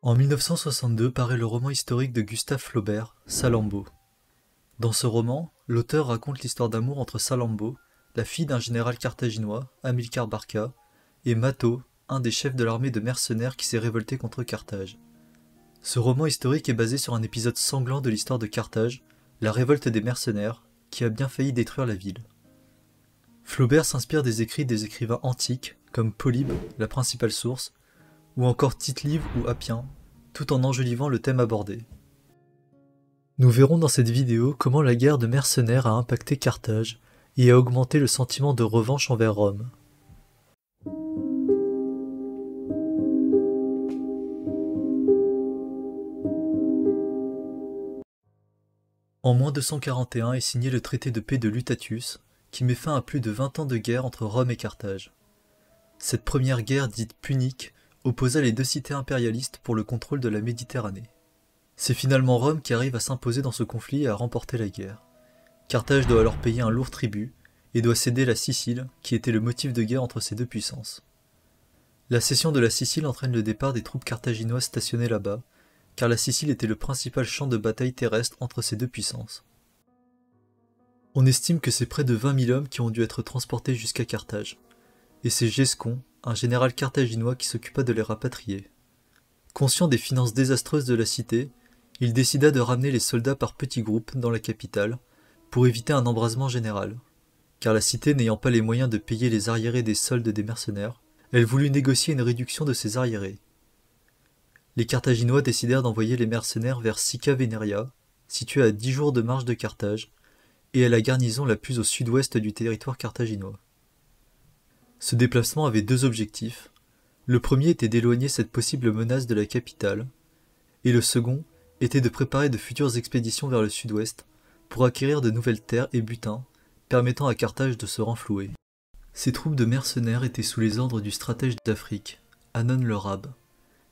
En 1962 paraît le roman historique de Gustave Flaubert, Salammbô. Dans ce roman, l'auteur raconte l'histoire d'amour entre Salammbô, la fille d'un général carthaginois, Hamilcar Barca, et Mato, un des chefs de l'armée de mercenaires qui s'est révolté contre Carthage. Ce roman historique est basé sur un épisode sanglant de l'histoire de Carthage, la révolte des mercenaires, qui a bien failli détruire la ville. Flaubert s'inspire des écrits des écrivains antiques, comme Polybe, la principale source, ou encore Tite-Live ou Appien, tout en enjolivant le thème abordé. Nous verrons dans cette vidéo comment la guerre de mercenaires a impacté Carthage et a augmenté le sentiment de revanche envers Rome. En moins 241 est signé le traité de paix de Lutatius, qui met fin à plus de 20 ans de guerre entre Rome et Carthage. Cette première guerre dite punique opposa les deux cités impérialistes pour le contrôle de la Méditerranée. C'est finalement Rome qui arrive à s'imposer dans ce conflit et à remporter la guerre. Carthage doit alors payer un lourd tribut et doit céder la Sicile, qui était le motif de guerre entre ces deux puissances. La cession de la Sicile entraîne le départ des troupes carthaginoises stationnées là-bas, car la Sicile était le principal champ de bataille terrestre entre ces deux puissances. On estime que c'est près de 20 000 hommes qui ont dû être transportés jusqu'à Carthage, et c'est Gescon, un général carthaginois qui s'occupa de les rapatrier. Conscient des finances désastreuses de la cité, il décida de ramener les soldats par petits groupes dans la capitale pour éviter un embrasement général, car la cité n'ayant pas les moyens de payer les arriérés des soldes des mercenaires, elle voulut négocier une réduction de ses arriérés. Les Carthaginois décidèrent d'envoyer les mercenaires vers Sicca Veneria, située à 10 jours de marche de Carthage, et à la garnison la plus au sud-ouest du territoire carthaginois. Ce déplacement avait deux objectifs. Le premier était d'éloigner cette possible menace de la capitale, et le second était de préparer de futures expéditions vers le sud-ouest pour acquérir de nouvelles terres et butins, permettant à Carthage de se renflouer. Ces troupes de mercenaires étaient sous les ordres du stratège d'Afrique, Hannon le Rabe,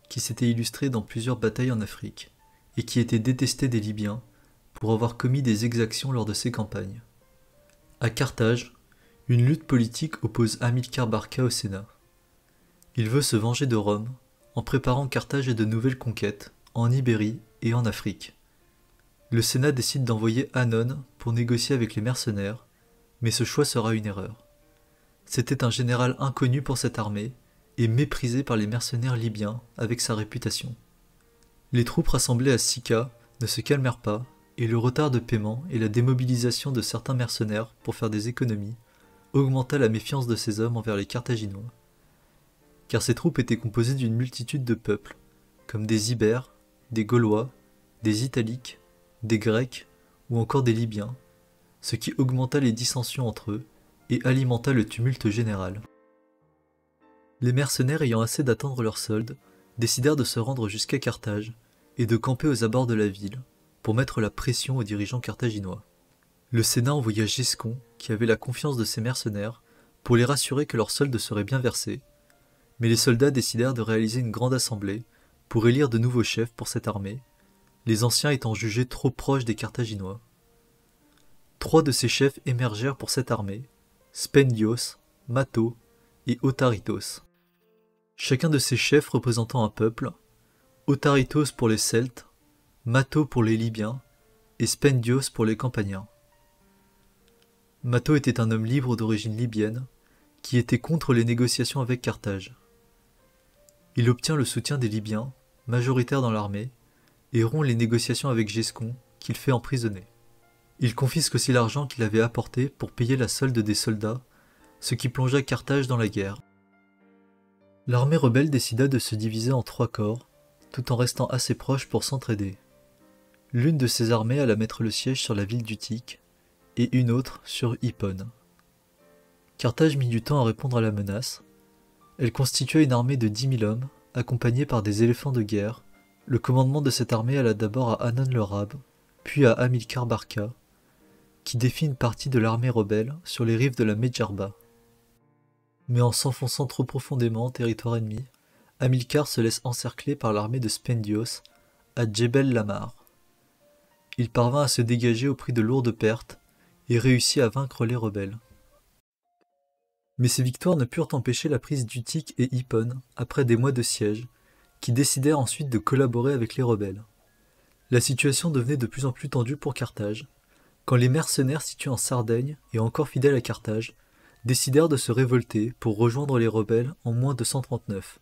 qui s'était illustré dans plusieurs batailles en Afrique, et qui était détesté des Libyens pour avoir commis des exactions lors de ces campagnes. À Carthage, une lutte politique oppose Hamilcar Barca au Sénat. Il veut se venger de Rome, en préparant Carthage à de nouvelles conquêtes, en Ibérie et en Afrique. Le Sénat décide d'envoyer Hannon pour négocier avec les mercenaires, mais ce choix sera une erreur. C'était un général inconnu pour cette armée, et méprisé par les mercenaires libyens avec sa réputation. Les troupes rassemblées à Sicca ne se calmèrent pas, et le retard de paiement et la démobilisation de certains mercenaires pour faire des économies augmenta la méfiance de ces hommes envers les Carthaginois. Car ces troupes étaient composées d'une multitude de peuples, comme des Ibères, des Gaulois, des Italiques, des Grecs ou encore des Libyens, ce qui augmenta les dissensions entre eux et alimenta le tumulte général. Les mercenaires ayant assez d'attendre leur solde, décidèrent de se rendre jusqu'à Carthage et de camper aux abords de la ville pour mettre la pression aux dirigeants carthaginois. Le Sénat envoya Gescon, qui avait la confiance de ses mercenaires, pour les rassurer que leur solde serait bien versé, mais les soldats décidèrent de réaliser une grande assemblée pour élire de nouveaux chefs pour cette armée, les anciens étant jugés trop proches des Carthaginois. 3 de ces chefs émergèrent pour cette armée, Spendios, Mato et Autaritos. Chacun de ces chefs représentant un peuple, Autaritos pour les Celtes, Mato pour les Libyens et Spendios pour les Campaniens. Mato était un homme libre d'origine libyenne qui était contre les négociations avec Carthage. Il obtient le soutien des Libyens, majoritaires dans l'armée, et rompt les négociations avec Gescon, qu'il fait emprisonner. Il confisque aussi l'argent qu'il avait apporté pour payer la solde des soldats, ce qui plongea Carthage dans la guerre. L'armée rebelle décida de se diviser en 3 corps, tout en restant assez proches pour s'entraider. L'une de ces armées alla mettre le siège sur la ville d'Utique, et une autre sur Hippone. Carthage mit du temps à répondre à la menace. Elle constitua une armée de 10 000 hommes, accompagnée par des éléphants de guerre. Le commandement de cette armée alla d'abord à Hannon le Rabe, puis à Hamilcar Barca, qui défit une partie de l'armée rebelle sur les rives de la Medjerba. Mais en s'enfonçant trop profondément en territoire ennemi, Hamilcar se laisse encercler par l'armée de Spendios à Djebel Lamar. Il parvint à se dégager au prix de lourdes pertes et réussit à vaincre les rebelles. Mais ces victoires ne purent empêcher la prise d'Utique et Hippone après des mois de siège, qui décidèrent ensuite de collaborer avec les rebelles. La situation devenait de plus en plus tendue pour Carthage, quand les mercenaires situés en Sardaigne et encore fidèles à Carthage décidèrent de se révolter pour rejoindre les rebelles en moins de 139.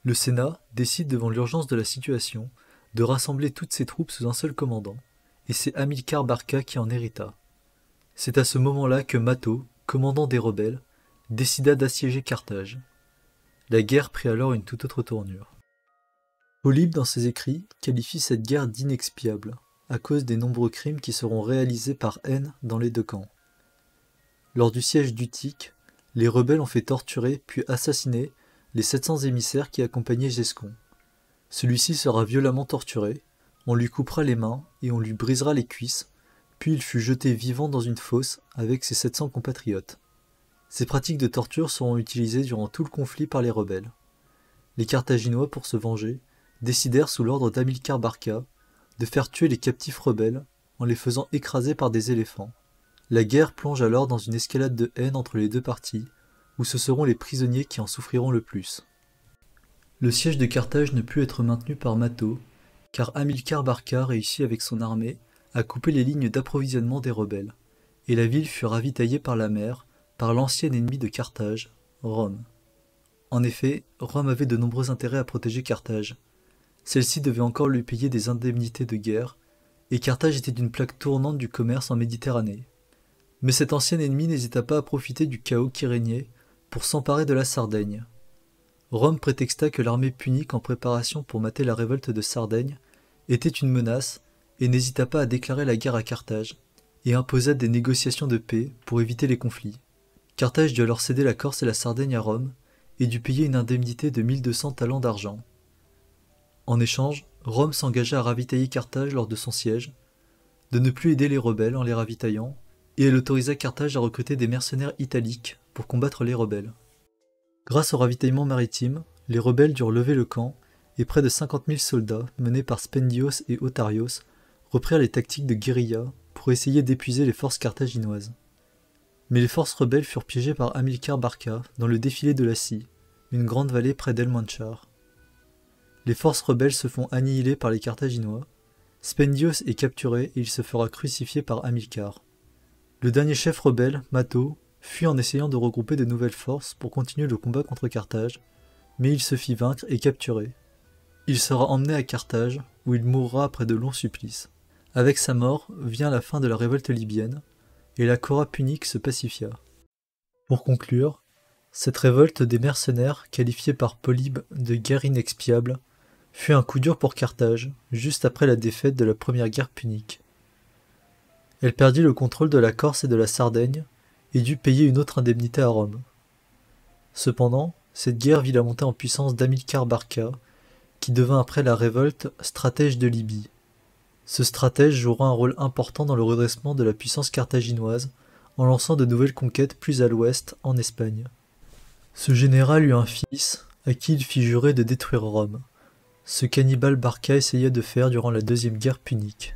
Le Sénat décide devant l'urgence de la situation de rassembler toutes ses troupes sous un seul commandant, et c'est Hamilcar Barca qui en hérita. C'est à ce moment-là que Mato, commandant des rebelles, décida d'assiéger Carthage. La guerre prit alors une toute autre tournure. Polybe, dans ses écrits, qualifie cette guerre d'inexpiable, à cause des nombreux crimes qui seront réalisés par haine dans les deux camps. Lors du siège d'Utique, les rebelles ont fait torturer puis assassiner les 700 émissaires qui accompagnaient Gescon. Celui-ci sera violemment torturé, on lui coupera les mains et on lui brisera les cuisses, puis il fut jeté vivant dans une fosse avec ses 700 compatriotes. Ces pratiques de torture seront utilisées durant tout le conflit par les rebelles. Les Carthaginois, pour se venger, décidèrent sous l'ordre d'Hamilcar Barca de faire tuer les captifs rebelles en les faisant écraser par des éléphants. La guerre plonge alors dans une escalade de haine entre les deux parties, où ce seront les prisonniers qui en souffriront le plus. Le siège de Carthage ne put être maintenu par Mato, car Hamilcar Barca réussit avec son armée à couper les lignes d'approvisionnement des rebelles, et la ville fut ravitaillée par la mer par l'ancien ennemi de Carthage, Rome. En effet, Rome avait de nombreux intérêts à protéger Carthage. Celle-ci devait encore lui payer des indemnités de guerre, et Carthage était une plaque tournante du commerce en Méditerranée. Mais cet ancien ennemi n'hésita pas à profiter du chaos qui régnait pour s'emparer de la Sardaigne. Rome prétexta que l'armée punique en préparation pour mater la révolte de Sardaigne était une menace et n'hésita pas à déclarer la guerre à Carthage et imposa des négociations de paix pour éviter les conflits. Carthage dut alors céder la Corse et la Sardaigne à Rome et dut payer une indemnité de 1200 talents d'argent. En échange, Rome s'engagea à ravitailler Carthage lors de son siège, de ne plus aider les rebelles en les ravitaillant, et elle autorisa Carthage à recruter des mercenaires italiques pour combattre les rebelles. Grâce au ravitaillement maritime, les rebelles durent lever le camp, et près de 50 000 soldats, menés par Spendios et Otarios, reprirent les tactiques de guérilla pour essayer d'épuiser les forces carthaginoises. Mais les forces rebelles furent piégées par Hamilcar Barca dans le défilé de la Scie, une grande vallée près d'El Manchar. Les forces rebelles se font annihiler par les Carthaginois, Spendios est capturé et il se fera crucifier par Hamilcar. Le dernier chef rebelle, Mato, fuit en essayant de regrouper de nouvelles forces pour continuer le combat contre Carthage, mais il se fit vaincre et capturé. Il sera emmené à Carthage, où il mourra après de longs supplices. Avec sa mort vient la fin de la révolte libyenne, et la Cora punique se pacifia. Pour conclure, cette révolte des mercenaires, qualifiée par Polybe de guerre inexpiable, fut un coup dur pour Carthage, juste après la défaite de la première guerre punique. Elle perdit le contrôle de la Corse et de la Sardaigne, et dut payer une autre indemnité à Rome. Cependant, cette guerre vit la montée en puissance d'Hamilcar Barca, qui devint après la révolte stratège de Libye. Ce stratège jouera un rôle important dans le redressement de la puissance carthaginoise, en lançant de nouvelles conquêtes plus à l'ouest, en Espagne. Ce général eut un fils, à qui il fit jurer de détruire Rome. Ce cannibale Barca essaya de faire durant la deuxième guerre punique.